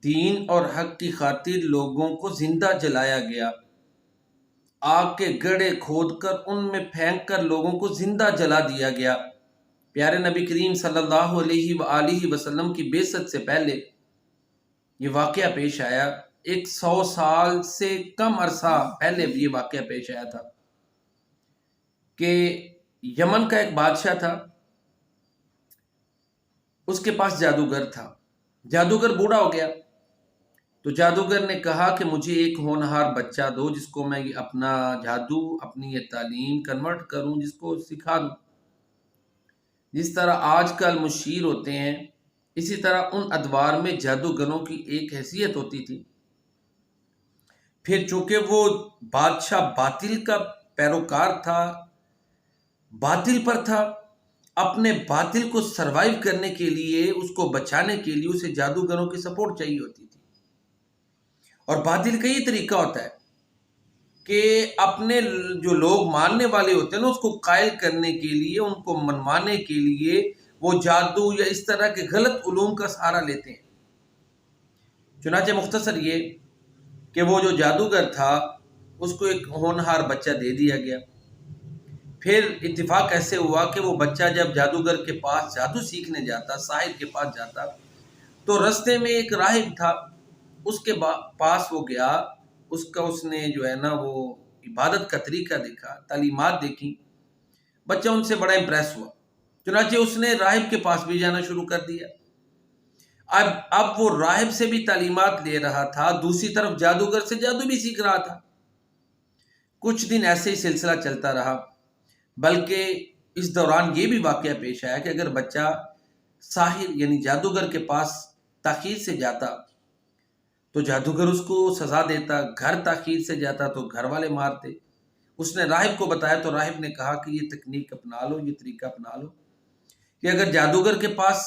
دین اور حق کی خاطر لوگوں کو زندہ جلایا گیا، آگ کے گڑھے کھود کر ان میں پھینک کر لوگوں کو زندہ جلا دیا گیا۔ پیارے نبی کریم صلی اللہ علیہ وآلہ وسلم کی بعثت سے پہلے یہ واقعہ پیش آیا، 100 سال سے کم عرصہ پہلے یہ واقعہ پیش آیا تھا کہ یمن کا ایک بادشاہ تھا، اس کے پاس جادوگر تھا۔ جادوگر بوڑھا ہو گیا تو جادوگر نے کہا کہ مجھے ایک ہونہار بچہ دو جس کو میں اپنا جادو، اپنی یہ تعلیم کنورٹ کروں، جس کو سکھا دوں۔ جس طرح آج کل مشیر ہوتے ہیں، اسی طرح ان ادوار میں جادوگروں کی ایک حیثیت ہوتی تھی۔ پھر چونکہ وہ بادشاہ باطل کا پیروکار تھا، باطل پر تھا، اپنے باطل کو سروائیو کرنے کے لیے، اس کو بچانے کے لیے اسے جادوگروں کی سپورٹ چاہیے ہوتی تھی۔ اور باطل کا یہ طریقہ ہوتا ہے کہ اپنے جو لوگ ماننے والے ہوتے ہیں نا، اس کو قائل کرنے کے لیے، ان کو منوانے کے لیے وہ جادو یا اس طرح کے غلط علوم کا سہارا لیتے ہیں۔ چنانچہ مختصر یہ کہ وہ جو جادوگر تھا اس کو ایک ہونہار بچہ دے دیا گیا۔ پھر اتفاق ایسے ہوا کہ وہ بچہ جب جادوگر کے پاس جادو سیکھنے جاتا، ساحر کے پاس جاتا، تو رستے میں ایک راہب تھا، اس کے پاس وہ گیا، اس نے جو ہے نا وہ عبادت کا طریقہ دیکھا، تعلیمات دیکھی، بچہ ان سے بڑا امپریس ہوا، چنانچہ اس نے راہب کے پاس بھی جانا شروع کر دیا۔ اب وہ راہب سے بھی تعلیمات لے رہا تھا، دوسری طرف جادوگر سے جادو بھی سیکھ رہا تھا۔ کچھ دن ایسے ہی سلسلہ چلتا رہا، بلکہ اس دوران یہ بھی واقعہ پیش آیا کہ اگر بچہ ساحر یعنی جادوگر کے پاس تاخیر سے جاتا تو جادوگر اس کو سزا دیتا، گھر تاخیر سے جاتا تو گھر والے مارتے۔ اس نے راہب کو بتایا تو راہب نے کہا کہ یہ تکنیک اپنا لو، یہ طریقہ اپنا لو کہ اگر جادوگر کے پاس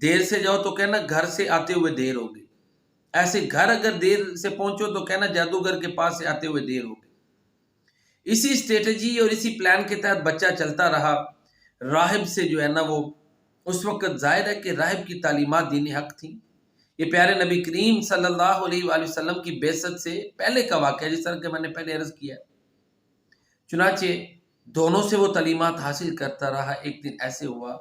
دیر سے جاؤ تو کہنا گھر سے آتے ہوئے دیر ہو گئی، ایسے گھر اگر دیر سے پہنچو تو کہنا جادوگر کے پاس سے آتے ہوئے دیر ہو گئی۔ اسی اسٹریٹجی اور اسی پلان کے تحت بچہ چلتا رہا۔ راہب سے جو ہے نا وہ اس وقت ظاہر ہے کہ راہب کی تعلیمات دین حق تھیں۔ یہ پیارے نبی کریم صلی اللہ علیہ وآلہ وسلم کی بعثت سے پہلے کا واقعہ ہے، جس طرح کہ میں نے پہلے عرض کیا۔ چنانچہ دونوں سے وہ تعلیمات حاصل کرتا رہا۔ ایک دن ایسے ہوا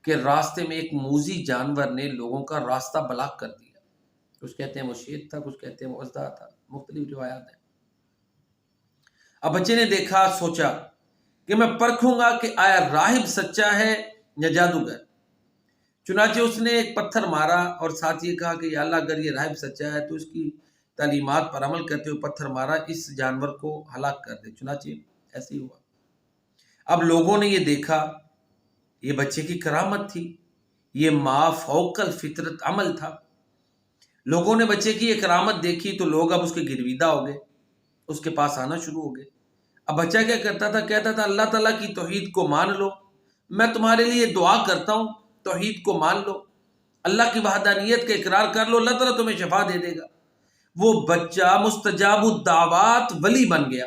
کہ راستے میں ایک موذی جانور نے لوگوں کا راستہ بلاک کر دیا۔ کچھ کہتے ہیں وہ شیر تھا، کچھ کہتے ہیں وہ اژدہا تھا، مختلف روایات ہیں۔ اب بچے نے دیکھا، سوچا کہ میں پرکھوں گا کہ آیا راہب سچا ہے یا جادوگر۔ چنانچہ اس نے ایک پتھر مارا اور ساتھ یہ کہا کہ یا اللہ اگر یہ راہب سچا ہے تو اس کی تعلیمات پر عمل کرتے ہوئے پتھر مارا، اس جانور کو ہلاک کر دے۔ چنانچہ ایسے ہی ہوا۔ اب لوگوں نے یہ دیکھا، یہ بچے کی کرامت تھی، یہ ما فوق الفطرت عمل تھا۔ لوگوں نے بچے کی یہ کرامت دیکھی تو لوگ اب اس کے گرویدہ ہو گئے، اس کے پاس آنا شروع ہو گئے۔ اب بچہ کیا کرتا تھا؟ کہتا تھا اللہ تعالیٰ کی توحید کو مان لو، میں تمہارے لیے دعا کرتا ہوں، توحید کو مان لو، اللہ کی وحدانیت کا اقرار کر لو، اللہ تعالیٰ تمہیں شفا دے دے گا۔ وہ بچہ مستجاب الدعوات ولی بن گیا۔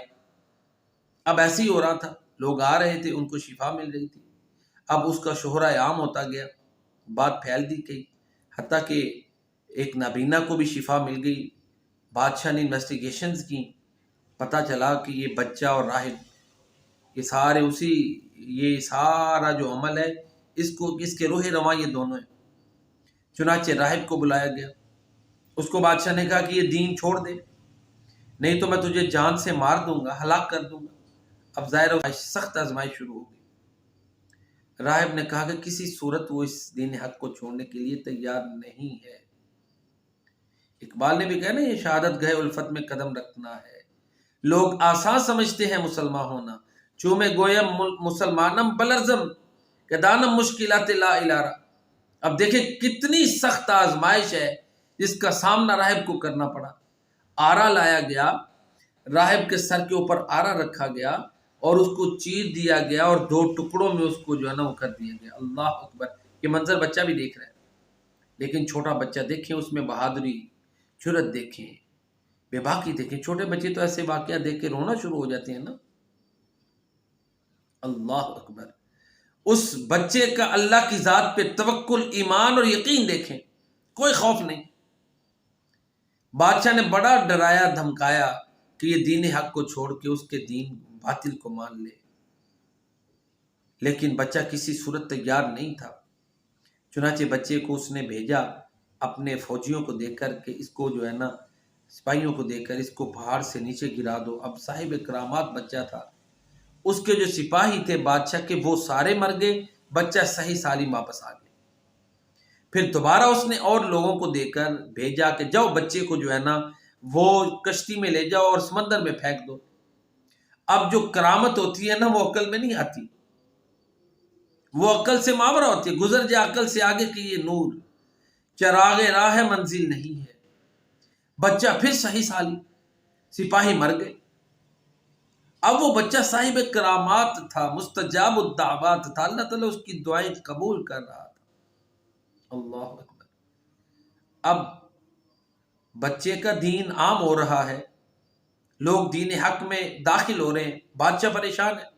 اب ایسے ہی ہو رہا تھا، لوگ آ رہے تھے، ان کو شفا مل رہی تھی۔ اب اس کا شہرہ عام ہوتا گیا، بات پھیل دی گئی، حتیٰ کہ ایک نابینا کو بھی شفا مل گئی۔ بادشاہ نے انویسٹیگیشنز کی، پتہ چلا کہ یہ بچہ اور راہب یہ سارا جو عمل ہے اس کے روح رواں یہ دونوں ہیں۔ چنانچہ راہب کو بلایا گیا، اس کو بادشاہ نے کہا کہ یہ دین چھوڑ دے، نہیں تو میں تجھے جان سے مار دوں گا، ہلاک کر دوں گا۔ اب ظاہر سخت آزمائش شروع ہو گئی۔ راہب نے کہا کہ کسی صورت وہ اس دین حق کو چھوڑنے کے لیے تیار نہیں ہے۔ اقبال نے بھی کہا نا، یہ شہادت گئے الفت میں قدم رکھنا ہے۔ لوگ آسان سمجھتے ہیں مسلمان ہونا، چومے گویم مسلمانم بلرزم کہ دانم مشکلات لا الارا۔ اب دیکھیں کتنی سخت آزمائش ہے جس کا سامنا راہب کو کرنا پڑا۔ آرا لایا گیا، راہب کے سر کے اوپر آرا رکھا گیا اور اس کو چیر دیا گیا اور 2 ٹکڑوں میں اس کو جو ہے نا وہ کر دیا گیا۔ اللہ اکبر! یہ منظر بچہ بھی دیکھ رہا ہے، لیکن چھوٹا بچہ دیکھیں، اس میں بہادری، جرأت دیکھیں، بے باکی دیکھیں۔ چھوٹے بچے تو ایسے واقعہ دیکھ کے رونا شروع ہو جاتے ہیں نا۔ اللہ اکبر! اس بچے کا اللہ کی ذات پہ توکل، ایمان اور یقین دیکھیں، کوئی خوف نہیں۔ بادشاہ نے بڑا ڈرایا دھمکایا کہ یہ دین حق کو چھوڑ کے اس کے دین باطل کو مان لے، لیکن بچہ کسی صورت تیار نہیں تھا۔ چنانچہ بچے کو اس نے بھیجا اپنے فوجیوں کو دے کر کہ اس کو جو ہے نا، سپاہیوں کو دے کر اس کو پہاڑ سے نیچے گرا دو۔ اب صاحب کرامات بچہ تھا، اس کے جو سپاہی تھے بادشاہ کے وہ سارے مر گئے، بچہ صحیح سالم واپس آ گیا۔ پھر دوبارہ اس نے اور لوگوں کو دے کر بھیجا کہ جاؤ بچے کو جو ہے نا وہ کشتی میں لے جاؤ اور سمندر میں پھینک دو۔ اب جو کرامت ہوتی ہے نا وہ عقل میں نہیں آتی، وہ عقل سے ماورا ہوتی ہے، گزر جا عقل سے آگے کی یہ نور، چراغ راہ منزل نہیں ہے۔ بچہ پھر صحیح سالم، سپاہی مر گئے۔ اب وہ بچہ صاحب کرامات تھا، مستجاب الدعوات تھا، اللہ تعالیٰ اس کی دعائیں قبول کر رہا تھا۔ اللہ اکبر۔ اب بچے کا دین عام ہو رہا ہے، لوگ دین حق میں داخل ہو رہے ہیں، بادشاہ پریشان ہے۔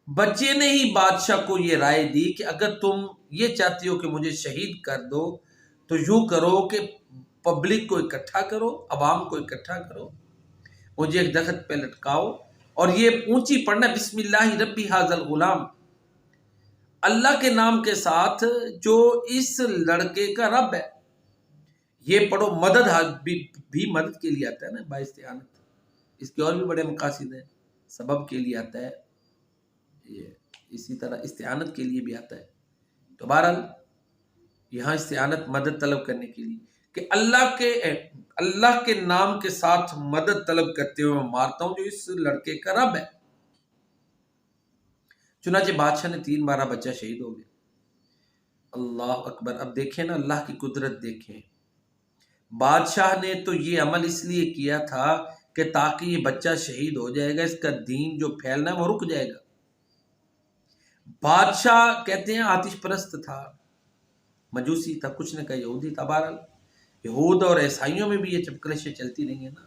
بچے نے ہی بادشاہ کو یہ رائے دی کہ اگر تم یہ چاہتے ہو کہ مجھے شہید کر دو تو یوں کرو کہ پبلک کو اکٹھا کرو، عوام کو اکٹھا کرو، مجھے ایک درخت پہ لٹکاؤ اور یہ اونچی پڑھنا بسم اللہ ربی ھذا الغلام، اللہ کے نام کے ساتھ جو اس لڑکے کا رب ہے، یہ پڑھو۔ مدد بھی مدد کے لیے آتا ہے نا، بااستعانت، اس کے اور بھی بڑے مقاصد ہیں، سبب کے لیے آتا ہے، یہ اسی طرح استعانت کے لیے بھی آتا ہے۔ تو بہرحال یہاں استعانت مدد طلب کرنے کے لیے کہ اللہ کے نام کے ساتھ مدد طلب کرتے ہوئے میں مارتا ہوں جو اس لڑکے کا رب ہے۔ چنانچہ بادشاہ نے 3 بار بچہ شہید ہو گیا۔ اللہ اکبر۔ اب دیکھیں نا اللہ کی قدرت دیکھیں، بادشاہ نے تو یہ عمل اس لیے کیا تھا کہ تاکہ یہ بچہ شہید ہو جائے گا، اس کا دین جو پھیلنا ہے وہ رک جائے گا۔ بادشاہ کہتے ہیں آتش پرست تھا، مجوسی تھا، کچھ نہ کہ یہودی تھا۔ بہرحال یہود اور عیسائیوں میں بھی یہ چپکلشیں چلتی رہی ہیں نا۔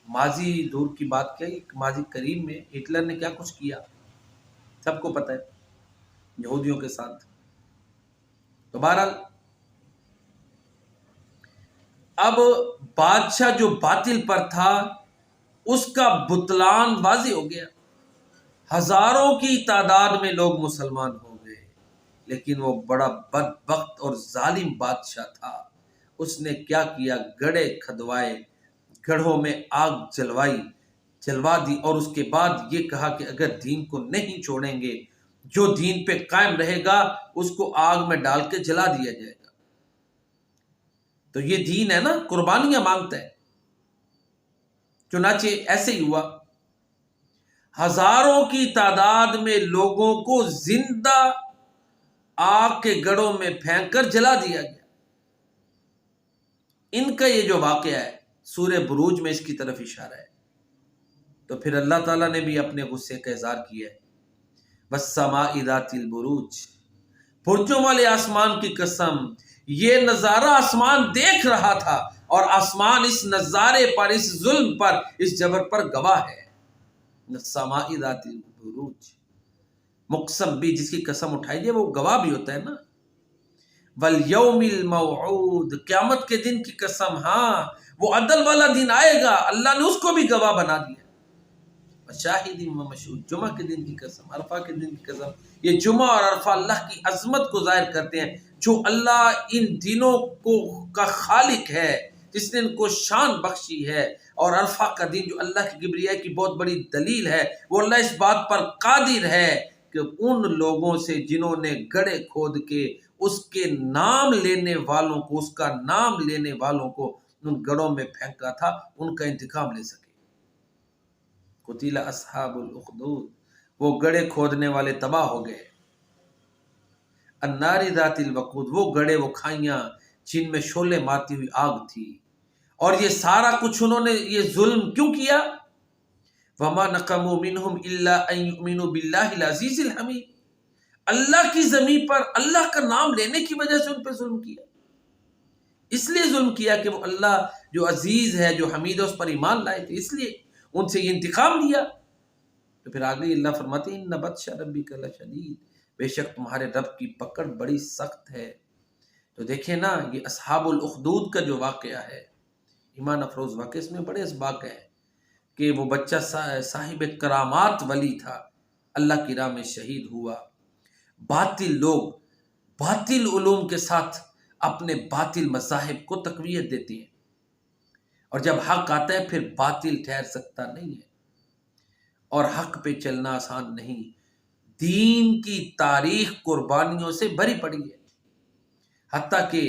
ماضی دور کی بات کیا، ماضی قریب میں ہٹلر نے کیا کچھ کیا سب کو پتہ ہے یہودیوں کے ساتھ۔ تو بہرحال اب بادشاہ جو باطل پر تھا اس کا بطلان واضح ہو گیا، ہزاروں کی تعداد میں لوگ مسلمان ہو گئے، لیکن وہ بڑا بدبخت اور ظالم بادشاہ تھا۔ اس نے کیا کیا، گڑھے کھدوائے، گڑھوں میں آگ جلوا دی، اور اس کے بعد یہ کہا کہ اگر دین کو نہیں چھوڑیں گے، جو دین پہ قائم رہے گا اس کو آگ میں ڈال کے جلا دیا جائے گا۔ تو یہ دین ہے نا، قربانیاں مانگتا ہے۔ چنانچہ ایسے ہی ہوا، ہزاروں کی تعداد میں لوگوں کو زندہ آگ کے گڑھوں میں پھینک کر جلا دیا گیا۔ ان کا یہ جو واقعہ ہے سورہ بروج میں اس کی طرف اشارہ ہے۔ تو پھر اللہ تعالیٰ نے بھی اپنے غصے کا اظہار کیا ہے، وَالسَّمَاءِ ذَاتِ الْبُرُوجِ، برجوں والے آسمان کی قسم، یہ نظارہ آسمان دیکھ رہا تھا اور آسمان اس نظارے پر، اس ظلم پر، اس جبر پر گواہ ہے۔ وَالسَّمَاءِ ذَاتِ الْبُرُوجِ، مقسم بھی جس کی قسم اٹھائی جائے وہ گواہ بھی ہوتا ہے نا۔ وَالْيَوْمِ الْمَوْعُودِ، قیامت کے دن کی قسم، ہاں وہ عدل والا دن آئے گا، اللہ نے اس کو بھی گواہ بنا دیا۔ وَشَاهِدٍ وَمَشْهُودٍ، جمعہ کے دن کی قسم، عرفہ کے دن کی قسم۔ یہ جمعہ اور عرفہ اللہ کی عظمت کو ظاہر کرتے ہیں، جو اللہ ان دنوں کا خالق ہے، جس نے ان کو شان بخشی ہے، اور عرفہ کا دن جو اللہ کی کبریائی کی بہت بڑی دلیل ہے، وہ اللہ اس بات پر قادر ہے کہ ان لوگوں سے جنہوں نے گڑھے کھود کے اس کے نام لینے والوں کو، اس کا نام لینے والوں کو ان گڑھوں میں پھینکا تھا، ان کا انتقام لے سکے۔ قتل اصحاب الاخدود، وہ گڑھے کھودنے والے تباہ ہو گئے۔ النار ذات الوقود، وہ گڑھے، وہ کھائیاں جن میں شعلے مارتی ہوئی آگ تھی۔ اور یہ سارا کچھ انہوں نے یہ ظلم کیوں کیا؟ وَمَا نَقَمُوا مِنْهُمْ إِلَّا أَن يُؤْمِنُوا بِاللَّهِ الْعَزِيزِ الْحَمِيدِ، اللہ کی زمین پر اللہ کا نام لینے کی وجہ سے ان پہ ظلم کیا، اس لیے ظلم کیا کہ وہ اللہ جو عزیز ہے، جو حمید ہے، اس پر ایمان لائے تھے، اس لیے ان سے یہ انتقام لیا۔ تو پھر آگے اللہ فرماتے ہیں اِنَّ بَطْشَ رَبِّكَ لَشَدِيدٌ، بے شک تمہارے رب کی پکڑ بڑی سخت ہے۔ تو دیکھیں نا یہ اصحاب الاخدود کا جو واقعہ ہے، ایمان افروز واقعہ اس میں بڑے اسباق ہیں کہ وہ بچہ صاحب کرامات ولی تھا، اللہ کی راہ میں شہید ہوا۔ باطل لوگ باطل علوم کے ساتھ اپنے باطل مذاہب کو تقویت دیتے ہیں، اور جب حق آتا ہے پھر باطل ٹھہر سکتا نہیں ہے، اور حق پہ چلنا آسان نہیں۔ دین کی تاریخ قربانیوں سے بھری پڑی ہے، حتیٰ کہ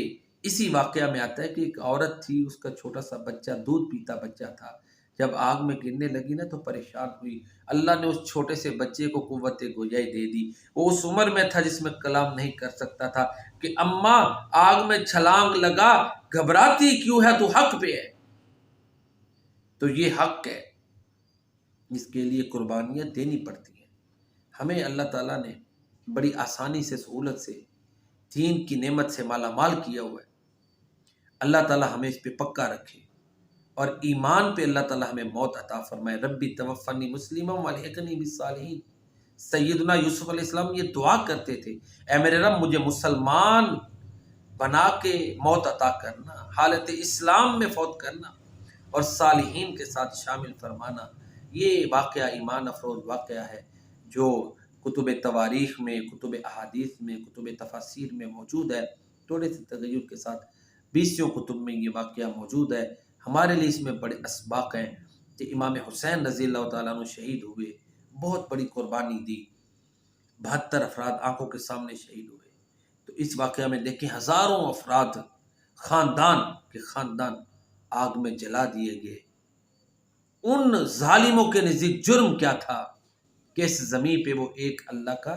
اسی واقعہ میں آتا ہے کہ ایک عورت تھی، اس کا چھوٹا سا بچہ، دودھ پیتا بچہ تھا، جب آگ میں گرنے لگی نا تو پریشان ہوئی۔ اللہ نے اس چھوٹے سے بچے کو قوت گویائی دے دی۔ وہ اس عمر میں تھا جس میں کلام نہیں کر سکتا تھا کہ اماں آگ میں چھلانگ لگا، گھبراتی کیوں ہے، تو حق پہ ہے۔ تو یہ حق ہے، اس کے لیے قربانیاں دینی پڑتی ہیں۔ ہمیں اللہ تعالیٰ نے بڑی آسانی سے، سہولت سے، دین کی نعمت سے مالا مال کیا ہوا ہے۔ اللہ تعالیٰ ہمیں اس پہ پکا رکھے، اور ایمان پہ اللہ تعالیٰ ہمیں موت عطا فرمائے۔ ربی توفنی مسلما والحقنی بالصالحین۔ سیدنا یوسف علیہ السلام یہ دعا کرتے تھے، اے میرے رب مجھے مسلمان بنا کے موت عطا کرنا، حالت اسلام میں فوت کرنا، اور صالحین کے ساتھ شامل فرمانا۔ یہ واقعہ ایمان افروز واقعہ ہے جو کتب تواریخ میں، کتب احادیث میں، کتب تفاسیر میں موجود ہے، تھوڑے سے تغیر کے ساتھ 20 کتب میں یہ واقعہ موجود ہے۔ ہمارے لیے اس میں بڑے اسباق ہیں کہ امام حسین رضی اللہ تعالیٰ عنہ شہید ہوئے، بہت بڑی قربانی دی، 72 افراد آنکھوں کے سامنے شہید ہوئے۔ تو اس واقعہ میں دیکھیں ہزاروں افراد، خاندان کے خاندان آگ میں جلا دیے گئے۔ ان ظالموں کے نزدیک جرم کیا تھا کہ اس زمین پہ وہ ایک اللہ کا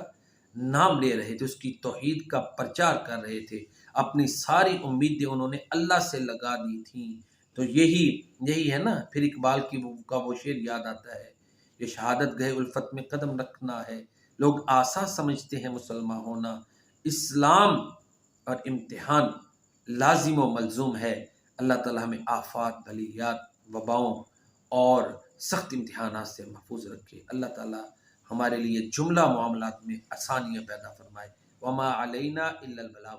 نام لے رہے تھے، اس کی توحید کا پرچار کر رہے تھے، اپنی ساری امیدیں انہوں نے اللہ سے لگا دی تھیں۔ تو یہی ہے نا، پھر اقبال کا وہ شعر یاد آتا ہے، یہ شہادت گئے الفت میں قدم رکھنا ہے، لوگ آسان سمجھتے ہیں مسلمان ہونا، اسلام اور امتحان لازم و ملزوم ہے۔ اللہ تعالیٰ ہمیں آفات، بلیات، وباؤں اور سخت امتحانات سے محفوظ رکھے۔ اللہ تعالیٰ ہمارے لیے جملہ معاملات میں آسانیاں پیدا فرمائے۔ وما علینا الا البلاغ۔